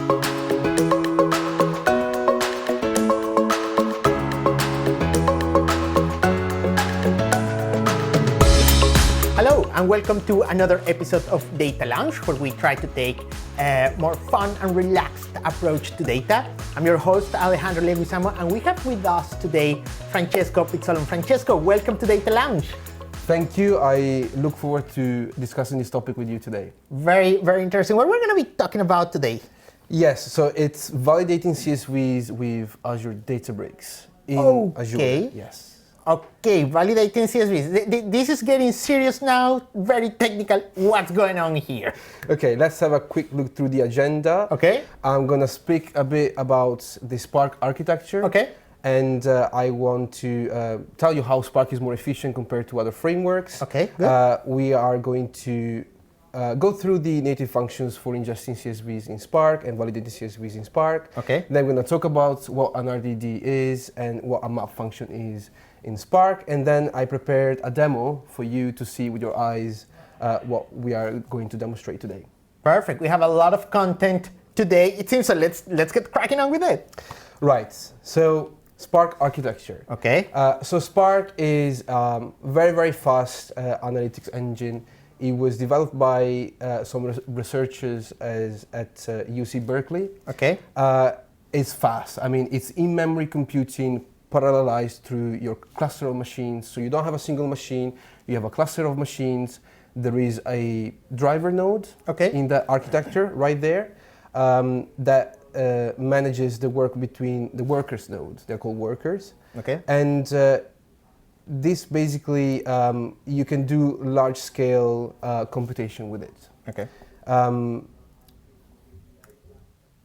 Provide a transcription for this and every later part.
Hello, and welcome to another episode of Data Lounge, where we try to take a more fun and relaxed approach to data. I'm your host, Alejandro Leguizamo, and we have with us today Francesco Pizzolon. Francesco, welcome to Data Lounge. Thank you. I look forward to discussing this topic with you today. Very, very interesting. What we're going to be talking about today? Yes, so it's validating CSVs with Azure Data Bricks in Azure. Yes. Okay, validating CSVs. This is getting serious now, very technical. What's going on here? Okay, let's have a quick look through the agenda. Okay. I'm going to speak a bit about the Spark architecture. Okay. And I want to tell you how Spark is more efficient compared to other frameworks. Okay, good. We are going to go through the native functions for ingesting CSVs in Spark and validating CSVs in Spark. Okay. Then we're going to talk about what an RDD is and what a map function is in Spark. And then I prepared a demo for you to see with your eyes what we are going to demonstrate today. Perfect. We have a lot of content today, it seems, so let's get cracking on with it. Right. So Spark architecture. Okay. So Spark is very, very fast analytics engine. It was developed by some researchers at UC Berkeley. Okay. It's fast. I mean, it's in-memory computing parallelized through your cluster of machines. So you don't have a single machine, you have a cluster of machines. There is a driver node in the architecture right there that manages the work between the workers nodes. They're called workers. Okay. And this basically, you can do large-scale computation with it. Okay.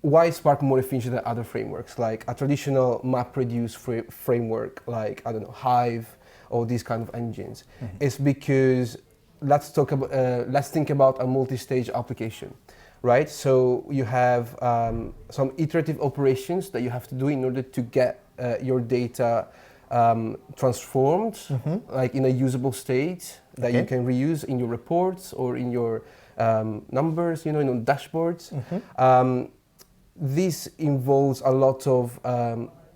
Why is Spark more efficient than other frameworks? Like a traditional MapReduce framework, like, I don't know, Hive or these kind of engines. Mm-hmm. It's because let's think about a multi-stage application, right? So you have some iterative operations that you have to do in order to get your data transformed, like in a usable state that you can reuse in your reports or in your numbers, in dashboards. This involves a lot of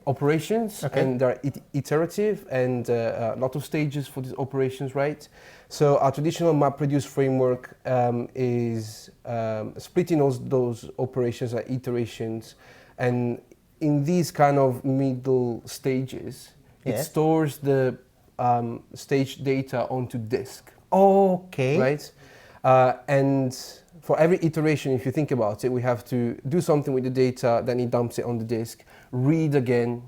operations, and they're iterative, and a lot of stages for these operations, right? So a traditional MapReduce framework is splitting those operations and iterations, and in these kind of middle stages, it stores the stage data onto disk. Okay. Right? And for every iteration, if you think about it, we have to do something with the data, then it dumps it on the disk, read again,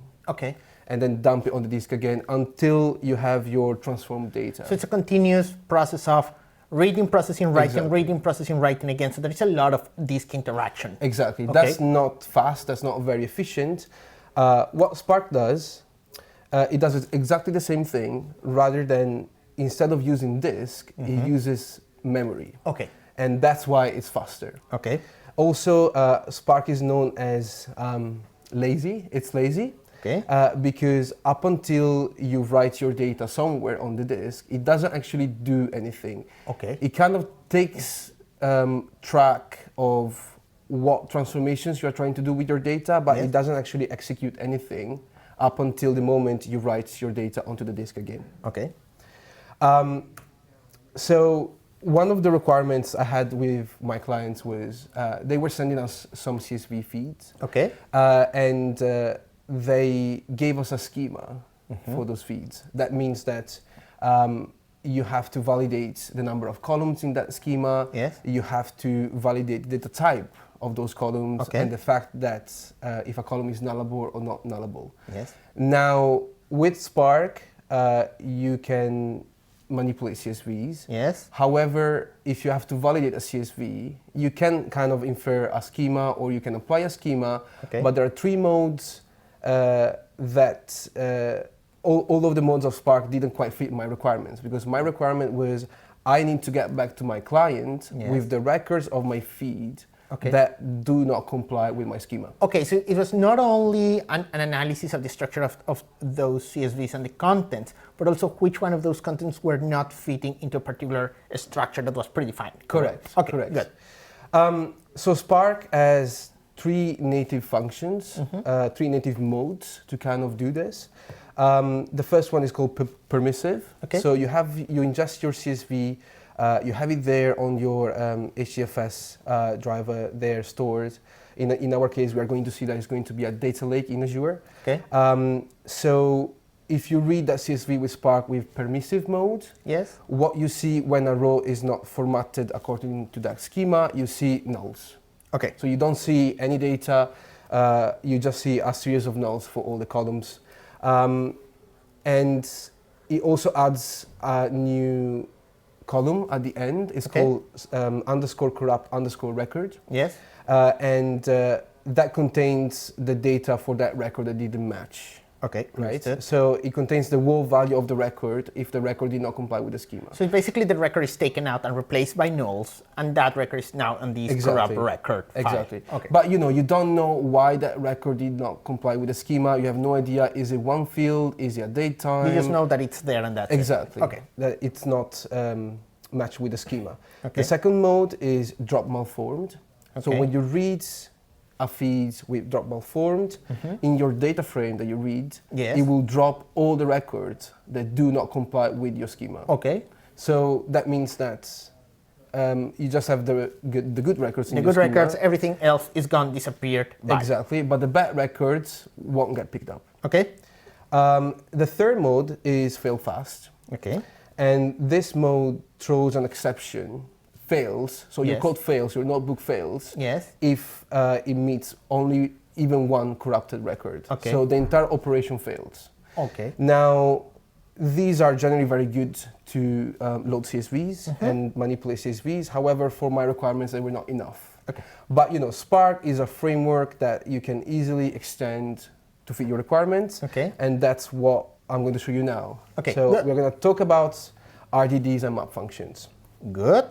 and then dump it on the disk again until you have your transformed data. So it's a continuous process of reading, processing, writing, reading, processing, writing again. So there is a lot of disk interaction. Exactly. That's not fast, that's not very efficient. What Spark does, it does exactly the same thing, rather than, instead of using disk, it uses memory. Okay. And that's why it's faster. Okay. Also, Spark is known as lazy. It's lazy. Okay. Because up until you write your data somewhere on the disk, it doesn't actually do anything. Okay. It kind of takes track of what transformations you're trying to do with your data, but it doesn't actually execute anything up until the moment you write your data onto the disk again. Okay. So one of the requirements I had with my clients was they were sending us some CSV feeds. Okay. And they gave us a schema for those feeds. That means that you have to validate the number of columns in that schema. Yes. You have to validate the type of those columns and the fact that if a column is nullable or not nullable. Yes. Now, with Spark, you can manipulate CSVs. Yes. However, if you have to validate a CSV, you can kind of infer a schema or you can apply a schema, but there are three modes that all of the modes of Spark didn't quite fit my requirements, because my requirement was I need to get back to my client with the records of my feed that do not comply with my schema. Okay, so it was not only an analysis of the structure of those CSVs and the contents, but also which one of those contents were not fitting into a particular structure that was predefined. Correct. Okay, correct. Good. So Spark has three native functions, three native modes to kind of do this. The first one is called permissive. Okay. So you ingest your CSV, you have it there on your HDFS driver there stored. In our case, we are going to see that it's going to be a data lake in Azure. Okay. So if you read that CSV with Spark with permissive mode, yes, what you see when a row is not formatted according to that schema, you see nulls. okay, So you don't see any data, you just see a series of nulls for all the columns. And it also adds a new column at the end. It's called underscore corrupt underscore record. yes, And that contains the data for that record that didn't match. okay, Right? understood. So it contains the raw value of the record if the record did not comply with the schema. So basically the record is taken out and replaced by nulls, and that record is now on this corrupt record file. Exactly. Okay. But you don't know why that record did not comply with the schema. You have no idea, is it one field, is it a date time? You just know that it's there and that's Exactly. it. Okay. That it's not matched with the schema. Okay. The second mode is drop malformed. So Okay. when you read a feed with drop malformed, in your data frame that you read, Yes. it will drop all the records that do not comply with your schema. Okay. So that means that you just have the good records in The your good schema. records, everything else is gone, disappeared. Bye. Exactly, but the bad records won't get picked up. Okay. The third mode is fail fast. Okay. And this mode throws an exception, fails, so your Yes. code fails, your notebook fails, Yes. if it meets only even one corrupted record. Okay. So the entire operation fails. Okay. Now, these are generally very good to load CSVs and manipulate CSVs. However, for my requirements, they were not enough. Okay. But Spark is a framework that you can easily extend to fit your requirements. Okay. And that's what I'm going to show you now. Okay, So good. we're going to talk about RDDs and map functions. Good.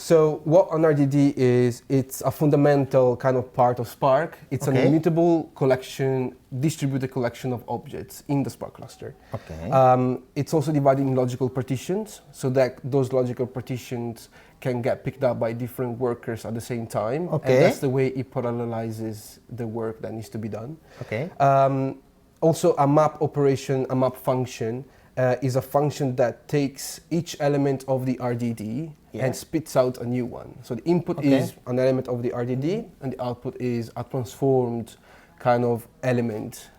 So what an RDD is, it's a fundamental kind of part of Spark. It's Okay. an immutable collection, distributed collection of objects in the Spark cluster. Okay. It's also divided in logical partitions, so that those logical partitions can get picked up by different workers at the same time. Okay. And that's the way it parallelizes the work that needs to be done. Okay. Also, a map operation, a map function, is a function that takes each element of the RDD and spits out a new one. So the input is an element of the RDD, and the output is a transformed kind of element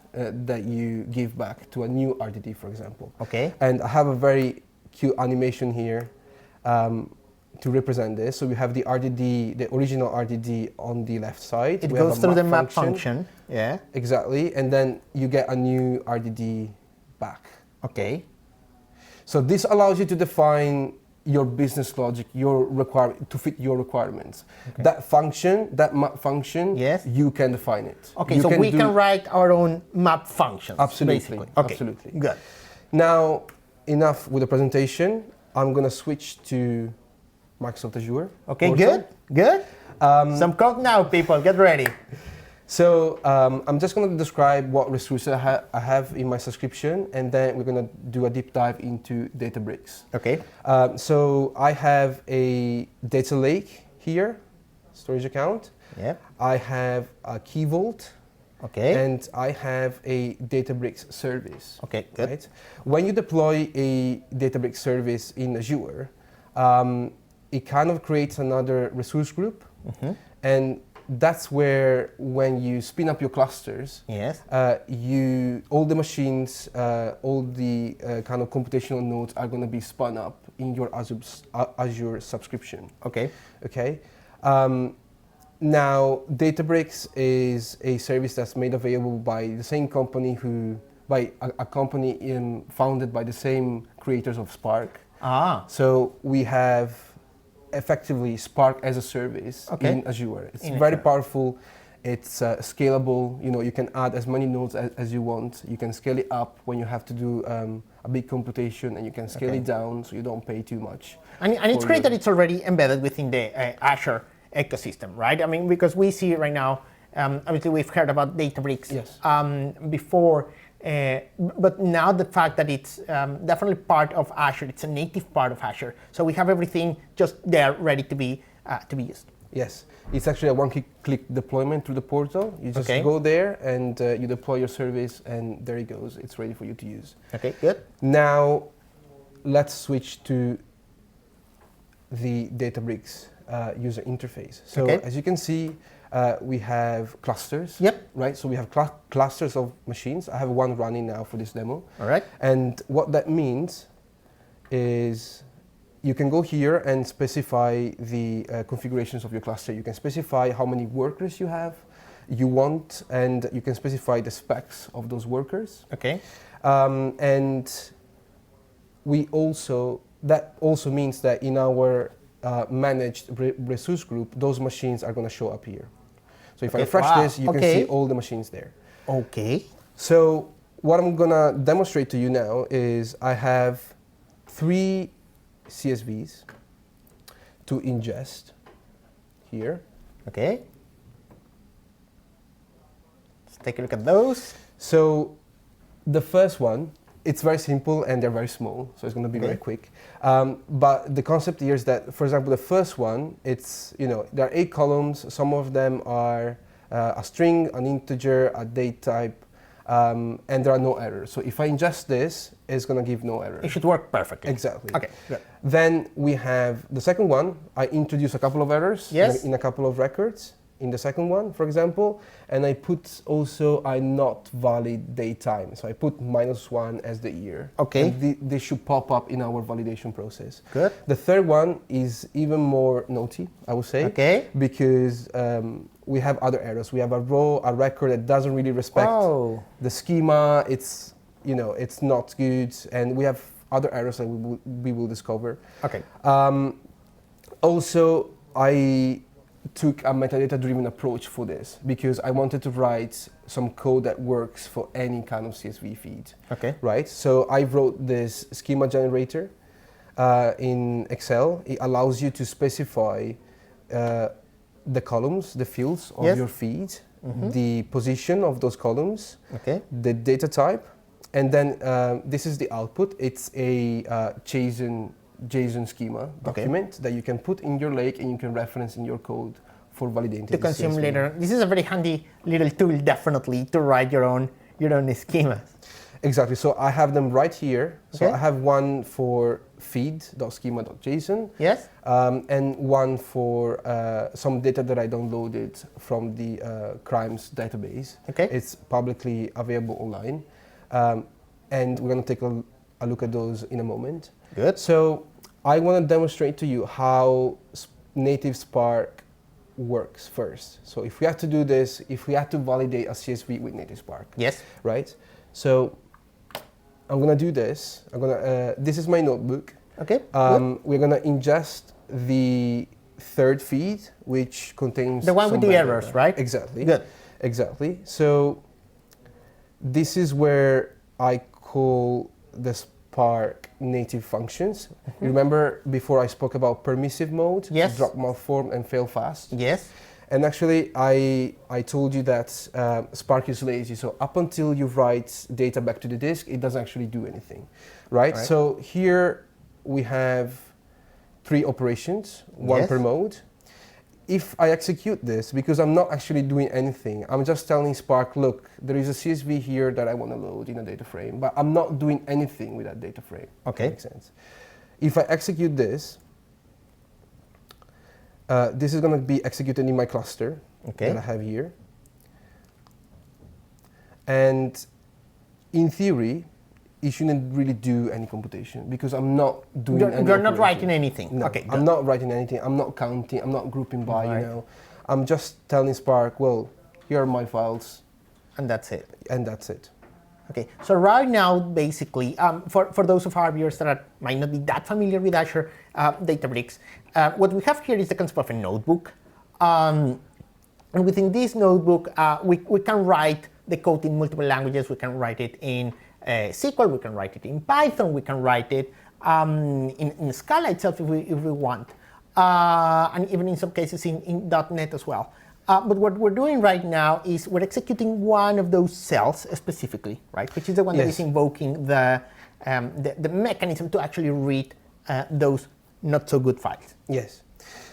that you give back to a new RDD, for example. Okay. And I have a very cute animation here to represent this. So we have the RDD, the original RDD on the left side. It We have goes a through the map function. Yeah. Exactly, and then you get a new RDD back. Okay. So this allows you to define your business logic, your requirement to fit your requirements. Okay. That function, that map function, Yes. you can define it. Okay, You so we do- can write our own map functions. Absolutely, Basically. Okay. absolutely. Good. Now, enough with the presentation. I'm gonna switch to Microsoft Azure. Okay, portal. good. Good. Some code now, people. Get ready. So I'm just going to describe what resources I have in my subscription, and then we're going to do a deep dive into Databricks. Okay. So I have a data lake here, storage account. Yeah. I have a Key Vault, Okay. and I have a Databricks service. Okay, good. Right? When you deploy a Databricks service in Azure, it kind of creates another resource group, and that's where, when you spin up your clusters, Yes. all the machines, all the kind of computational nodes are going to be spun up in your Azure subscription. Okay. Okay. Now, Databricks is a service that's made available by the same company by a company founded by the same creators of Spark. Ah. So we have effectively Spark as a service in Azure. It's very powerful. It's scalable. You can add as many nodes as you want. You can scale it up when you have to do a big computation, and you can scale it down so you don't pay too much. And it's great that it's already embedded within the Azure ecosystem, right? I mean, because we see right now, obviously we've heard about Databricks before, but now the fact that it's definitely part of Azure, it's a native part of Azure. So we have everything just there ready to be used. Yes, it's actually a one-click deployment through the portal. You just go there and you deploy your service, and there it goes. It's ready for you to use. Okay, good. Now, let's switch to the Databricks user interface. So as you can see, we have clusters. Yep. Right. So we have clusters of machines. I have one running now for this demo. All right. And what that means is you can go here and specify the configurations of your cluster. You can specify how many workers you want, and you can specify the specs of those workers. Okay. And that also means that in our managed resource group, those machines are going to show up here. So if I refresh this, you can see all the machines there. Okay. So what I'm going to demonstrate to you now is I have 3 CSVs to ingest here. Okay. Let's take a look at those. So the first one, it's very simple and they're very small, so it's going to be very quick. But the concept here is that, for example, the first one, it's, there are 8 columns. Some of them are a string, an integer, a date type, and there are no errors. So if I ingest this, it's going to give no error. It should work perfectly. Exactly. Okay, good. Then we have the second one. I introduce a couple of errors in a couple of records. In the second one, for example, and I put also a not valid date time. So I put -1 as the year. Okay. And they should pop up in our validation process. Good. The third one is even more naughty, I would say. Okay. Because we have other errors. We have a row, a record that doesn't really respect the schema. It's, it's not good. And we have other errors that we will discover. Okay. Also, I took a metadata-driven approach for this because I wanted to write some code that works for any kind of CSV feed. Okay. Right? So I wrote this schema generator in Excel. It allows you to specify the columns, the fields of your feed, the position of those columns, the data type, and then this is the output. It's a JSON schema document that you can put in your lake and you can reference in your code for validating to consume later. This is a very handy little tool, definitely, to write your own schemas. Exactly. So I have them right here. So I have one for feed.schema.json. Yes. And one for some data that I downloaded from the crimes database. Okay. It's publicly available online. And we're going to take a look at those in a moment. Good. So I want to demonstrate to you how native Spark works first. So if we have to do this, if we have to validate a CSV with native Spark. Yes. Right? So I'm going to do this. This is my notebook. Okay. We're going to ingest the third feed, which contains the one with the errors, data. right? Exactly. Good. Exactly. So this is where I call the Spark native functions. You remember before I spoke about permissive mode, drop malform and fail fast? Yes. And actually I told you that Spark is lazy. So up until you write data back to the disk, it doesn't actually do anything, right? So here we have 3 operations, 1 per mode. If I execute this, because I'm not actually doing anything, I'm just telling Spark, look, there is a CSV here that I want to load in a data frame, but I'm not doing anything with that data frame. Okay. That makes sense. If I execute this, this is going to be executed in my cluster that I have here. And in theory, it shouldn't really do any computation because I'm not doing any You're not writing anything. No, okay, I'm not writing anything. I'm not counting. I'm not grouping by, I'm just telling Spark, well, here are my files. And that's it. And that's it. Okay, so right now, basically, for those of our viewers that might not be that familiar with Azure Databricks, what we have here is the concept of a notebook. And within this notebook, we can write the code in multiple languages. We can write it in SQL, we can write it in Python, we can write it in Scala itself if we want, and even in some cases in .NET as well. But what we're doing right now is we're executing one of those cells specifically, right? Which is the one that is invoking the mechanism to actually read those not so good files. Yes.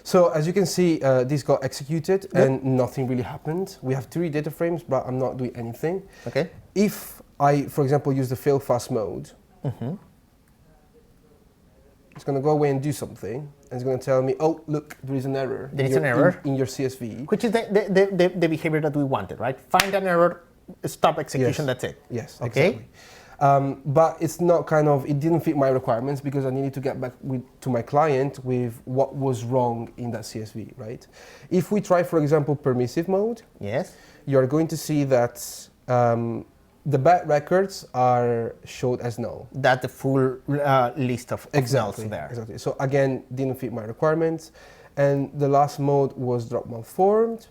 So as you can see, this got executed and nothing really happened. We have 3 data frames, but I'm not doing anything. Okay. If I, for example, use the fail fast mode, it's going to go away and do something, and it's going to tell me, oh, look, there is an error. There is an error in your CSV. Which is the behavior that we wanted, right? Find an error, stop execution, Yes. that's it. Yes, Okay. exactly. But it's not it didn't fit my requirements because I needed to get back to my client with what was wrong in that CSV, right? If we try, for example, permissive mode, Yes. you're going to see that the bad records are showed as null. That's the full list of nulls there. Exactly. So again, didn't fit my requirements. And the last mode was drop malformed.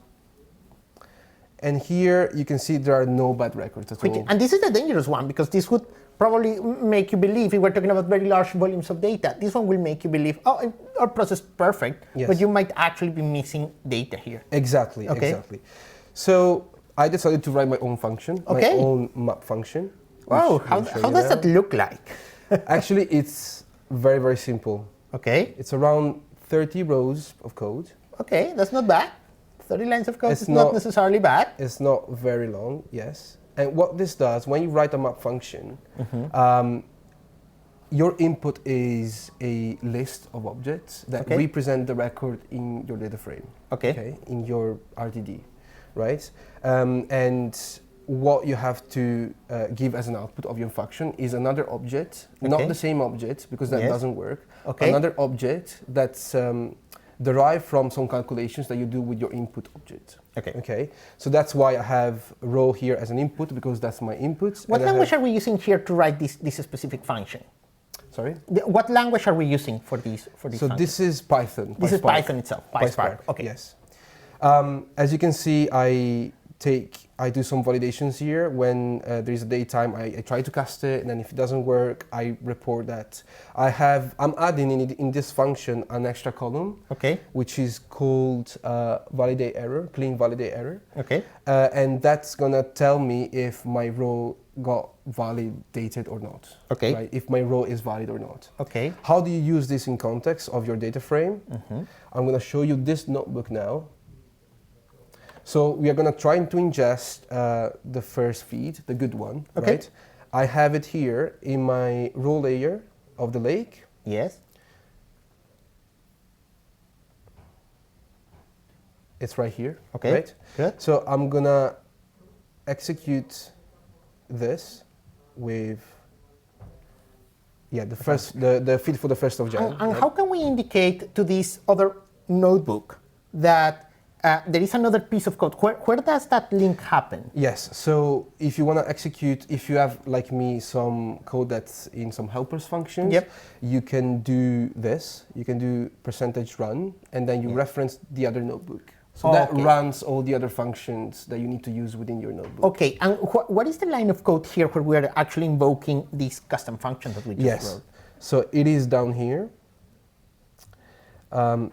And here you can see there are no bad records at all. And this is the dangerous one because this would probably make you believe, if we're talking about very large volumes of data, this one will make you believe, oh, our process is perfect, Yes. but you might actually be missing data here. Exactly, Okay. exactly. So I decided to write my own function, Okay. my own map function. Wow, which how I'll show does you now. that look like? Actually, it's very, very simple. Okay, It's around 30 rows of code. okay, that's not bad. 30 lines of code It's is not not- necessarily bad. It's not very long, yes. And what this does, when you write a map function, your input is a list of objects that Okay. represent the record in your data frame. Okay. In your RDD, right? And what you have to give as an output of your function is another object, Okay. not the same object because that Yes. doesn't work. Okay. Another object that's derived from some calculations that you do with your input object. Okay. Okay. So that's why I have row here as an input because that's my input. What and I language have- are we using here to write this specific function? Sorry. What language are we using for this So function? this is Python. This is PySpark. Python itself, PySpark. Okay. Yes. As you can see, I do some validations here. When there is a datetime, I try to cast it, and then if it doesn't work, I report that. I'm adding in this function an extra column, Okay. which is called validate error, clean validate error. Okay. And that's gonna tell me if my row got validated or not. Okay. Right? If my row is valid or not. Okay. How do you use this in context of your data frame? I'm gonna show you this notebook now. So we are gonna try to ingest the first feed, the good one, Okay. right? I have it here in my row layer of the lake. Yes. It's right here, Okay. right? Good. So I'm gonna execute this with the first the feed for the 1st of January. And how can we indicate to this other notebook that there is another piece of code? Where does that link happen? Yes, so if you want to execute, if you have, like me, some code that's in some helpers functions, Yep. you can do this. You can do %run, and then you reference the other notebook. So that Okay. runs all the other functions that you need to use within your notebook. Okay, and what is the line of code here where we are actually invoking this custom function that we just Yes, wrote? so it is down here.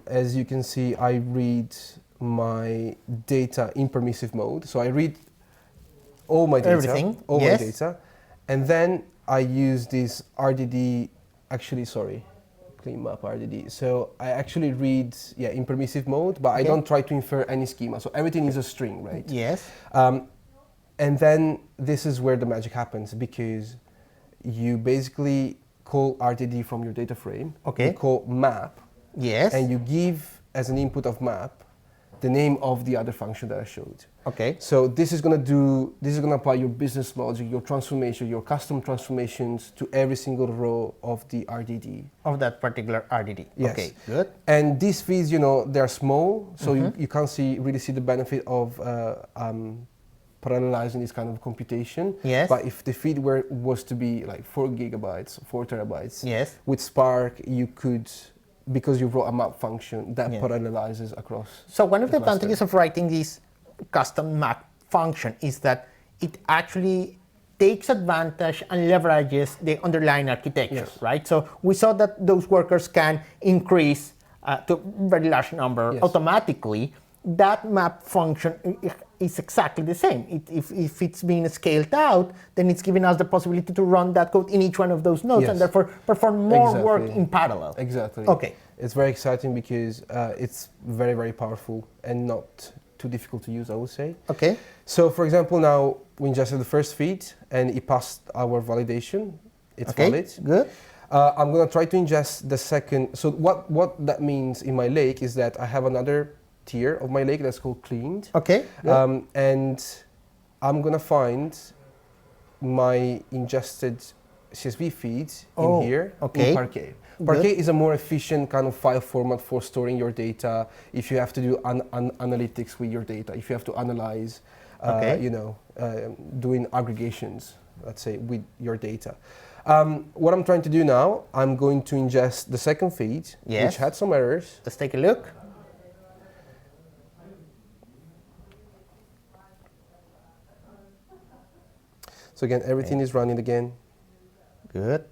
As you can see, I read my data in permissive mode. So I read all my data, Everything, all yes. my data, and then I use this RDD, clean map RDD. So I actually read, in permissive mode, but I Okay. don't try to infer any schema. So everything is a string, right? Yes. And then this is where the magic happens because you basically call RDD from your data frame. Okay. You call map, Yes. and you give as an input of map the name of the other function that I showed. Okay. So this is gonna apply your business logic, your transformation, your custom transformations to every single row of the RDD. Of that particular RDD. Yes. Okay, good. And these feeds, they're small, so you can't really see the benefit of parallelizing this kind of computation. Yes. But if the feed was to be like 4 gigabytes, 4 terabytes, Yes. with Spark, you could, because you wrote a map function that Yeah. parallelizes across. So one of the the cluster. advantages of writing this custom map function is that it actually takes advantage and leverages the underlying architecture, Yes. right? So we saw that those workers can increase to a very large number Yes. automatically. That map function is exactly the same. If it's being scaled out, then it's giving us the possibility to run that code in each one of those nodes, Yes. and therefore perform more Exactly. work in parallel. Exactly. Okay. It's very exciting because it's very, very powerful and not too difficult to use, I would say. Okay. So, for example, now we ingested the first feed and it passed our validation. It's valid. Good. I'm going to try to ingest the second. So what that means in my lake is that I have another tier of my lake that's called cleaned. Okay. And I'm going to find my ingested CSV feeds in here in Parquet. Parquet is a more efficient kind of file format for storing your data if you have to do analytics with your data, if you have to analyze, doing aggregations, let's say, with your data. What I'm trying to do now, I'm going to ingest the second feed, which had some errors. Let's take a look. So again, everything is running again. Good.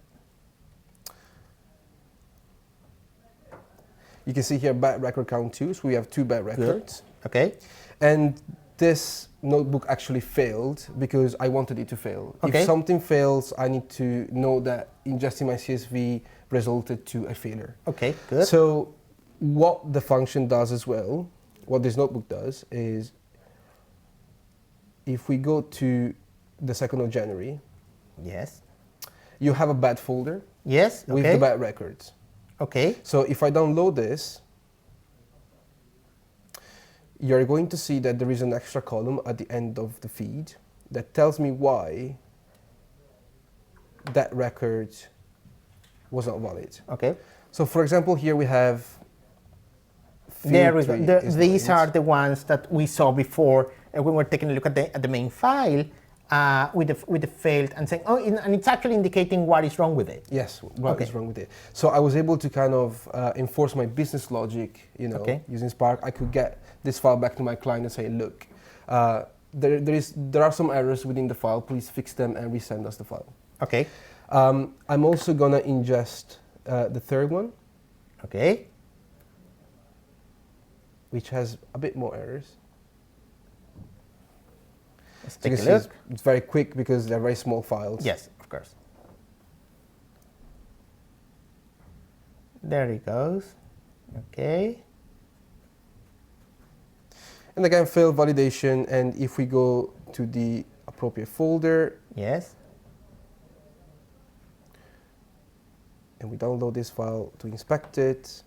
You can see here bad record count 2, so we have 2 bad records. Good. Okay. And this notebook actually failed because I wanted it to fail. Okay. If something fails, I need to know that ingesting my CSV resulted to a failure. Okay, good. So what the function does as well, what this notebook does is, if we go to the 2nd of January, yes, you have a bad folder with the bad records. Okay. So if I download this, you're going to see that there is an extra column at the end of the feed that tells me why that record was not valid. Okay. So for example, here we have there we go. These are the ones that we saw before when we were taking a look at the main file with the failed and saying, and it's actually indicating what is wrong with it. Yes, what is wrong with it. So I was able to kind of enforce my business logic, using Spark. I could get this file back to my client and say, look, there are some errors within the file. Please fix them and resend us the file. Okay. I'm also gonna ingest the third one. Okay. Which has a bit more errors. Let's take a look. It's very quick because they're very small files. Yes, of course. There it goes. Okay. And again, failed validation. And if we go to the appropriate folder. Yes. And we download this file to inspect it.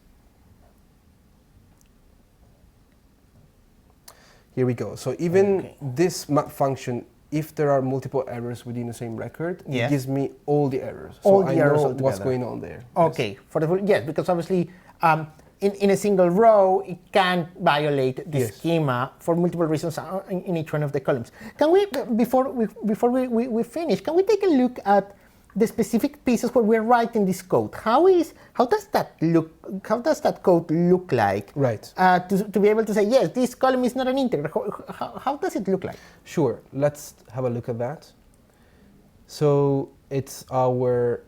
Here we go. So even this map function, if there are multiple errors within the same record, it gives me all the errors. So I know what's going on there. Okay. Yes. Because obviously in a single row, it can violate the schema for multiple reasons in each one of the columns. Can we, before we finish, can we take a look at the specific pieces where we're writing this code? How does that look? How does that code look like? Right. To be able to say, yes, this column is not an integer. How does it look like? Sure. Let's have a look at that. So it's our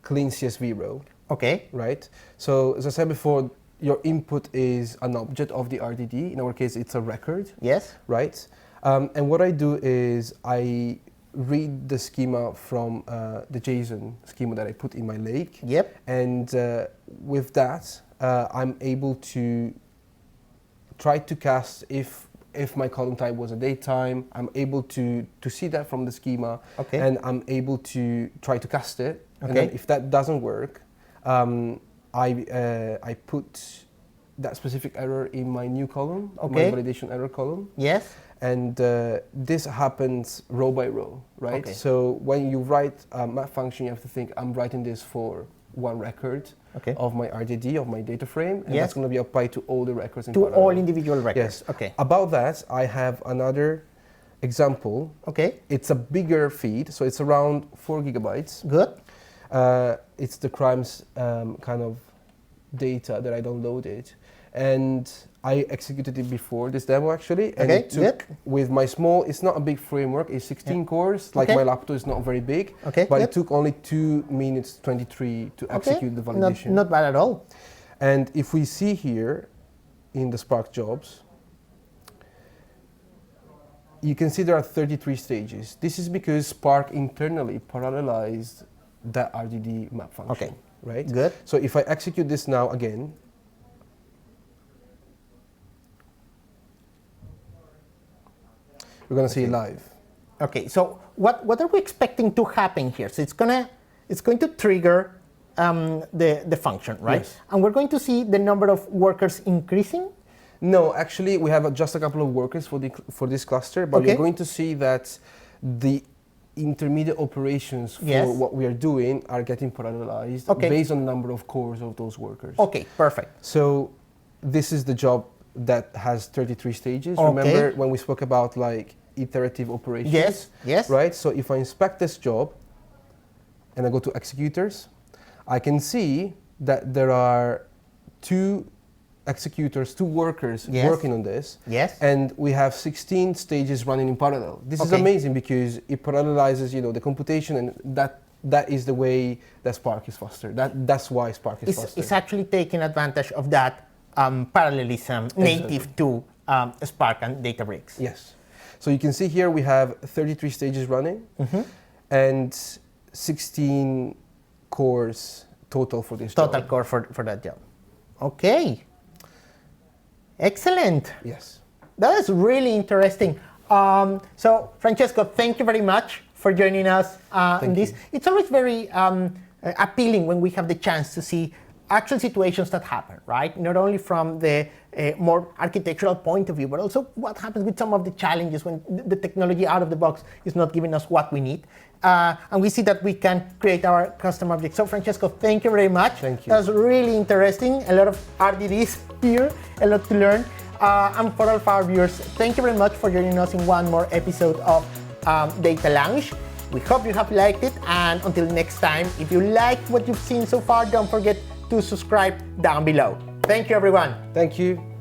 clean CSV row. Okay. Right. So as I said before, your input is an object of the RDD. In our case, it's a record. Yes. Right. And what I do is I read the schema from the JSON schema that I put in my lake. Yep. And with that, I'm able to try to cast if my column type was a date time. I'm able to see that from the schema. Okay. And I'm able to try to cast it. Okay. And then if that doesn't work, I put that specific error in my new column, my validation error column. Yes. And this happens row by row, right? Okay. So when you write a map function, you have to think, I'm writing this for one record of my RDD, of my data frame, and that's going to be applied to all the records in parallel. To all individual records. Yes. Okay. About that, I have another example. Okay. It's a bigger feed, so it's around 4 gigabytes. Good. It's the crimes kind of data that I downloaded. And I executed it before this demo actually, and it took with my small. It's not a big framework. It's 16 cores. Like my laptop is not very big. But it took only 2 minutes 23 to execute the validation. Not bad at all. And if we see here in the Spark jobs, you can see there are 33 stages. This is because Spark internally parallelized that RDD map function. Okay. Right? Good. So if I execute this now again, we're going to see it live. Okay, so what are we expecting to happen here? So it's going to trigger the function, right? Yes. And we're going to see the number of workers increasing? No, actually, we have just a couple of workers for this cluster, but we're going to see that the intermediate operations for what we are doing are getting parallelized based on the number of cores of those workers. Okay, perfect. So this is the job that has 33 stages. Okay. Remember when we spoke about like iterative operations? Yes, yes. Right? So if I inspect this job and I go to executors, I can see that there are two executors, two workers working on this. Yes. And we have 16 stages running in parallel. This is amazing because it parallelizes, the computation, and that is the way that Spark is faster. That's why Spark is faster. It's actually taking advantage of that parallelism native to Spark and Databricks. Yes. So you can see here we have 33 stages running and 16 cores total for this job. Total core for that job. Okay. Excellent. Yes. That is really interesting. So, Francesco, thank you very much for joining us in this. It's always very appealing when we have the chance to see actual situations that happen, right? Not only from the more architectural point of view, but also what happens with some of the challenges when the technology out of the box is not giving us what we need. And we see that we can create our custom objects. So, Francesco, thank you very much. Thank you. That's really interesting. A lot of RDDs here, a lot to learn. And for all of our viewers, thank you very much for joining us in one more episode of Data Lounge. We hope you have liked it. And until next time, if you like what you've seen so far, don't forget to subscribe down below. Thank you, everyone. Thank you.